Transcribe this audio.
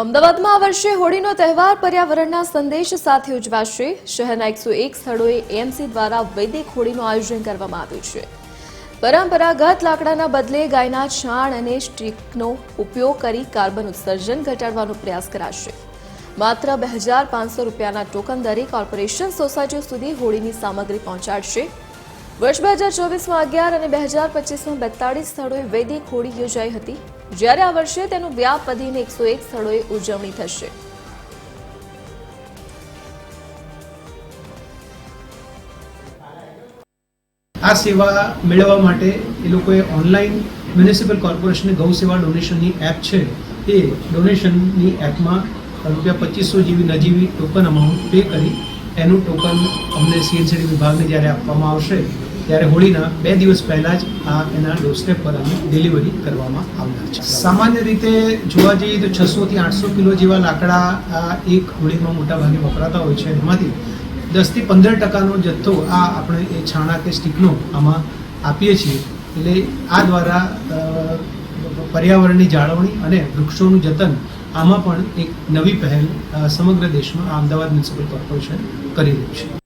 અમદાવાદમાં આ વર્ષે હોળીનો તહેવાર પર્યાવરણના સંદેશ સાથે ઉજવાશે। શહેરના 101 સ્થળોએ એએમસી દ્વારા વૈદિક હોળીનું આયોજન કરવામાં આવ્યું છે। પરંપરાગત લાકડાના બદલે ગાયના છાણ અને સ્ટીકનો ઉપયોગ કરી કાર્બન ઉત્સર્જન ઘટાડવાનો પ્રયાસ કરાશે। માત્ર 2500 રૂપિયાના ટોકન દરે કોર્પોરેશન સોસાયટીઓ સુધી હોળીની સામગ્રી પહોંચાડશે। વર્ષ 2024માં 11 અને 2025માં 42 સ્થળોએ વૈદિક હોળી યોજાઈ હતી, જ્યારે આ વર્ષે તેનું વ્યાપ વધીને 101 સ્થળોએ ઉજવણી થશે। આ સેવા મેળવવા માટે એ લોકોએ ઓનલાઈન મ્યુનિસિપલ કોર્પોરેશનની ગૌ સેવા ડોનેશનની એપ છે, એ ડોનેશનની એપમાં ₹2500 જેવી નજીવી ટોકન અમાઉન્ટ પે કરી એનું ટોકન અમને સીએનસીડી વિભાગને જ્યારે આપવામાં આવશે ત્યારે હોળીના 2 દિવસ પહેલાં જ આ એના ડોરસ્ટેપ પર અમે ડિલિવરી કરવામાં આવનાર છે। સામાન્ય રીતે જોવા જઈએ તો 600 થી 800 કિલો જેવા લાકડા એક હોળીમાં મોટાભાગે વપરાતા હોય છે। એમાંથી 10 થી 15% જથ્થો આ આપણે એ છાણા કે સ્ટીકનો આમાં આપીએ છીએ। એટલે આ દ્વારા પર્યાવરણની જાળવણી અને વૃક્ષોનું જતન આમાં પણ એક નવી પહેલ સમગ્ર દેશમાં અમદાવાદ મ્યુનિસિપલ કોર્પોરેશન કરી રહ્યું છે।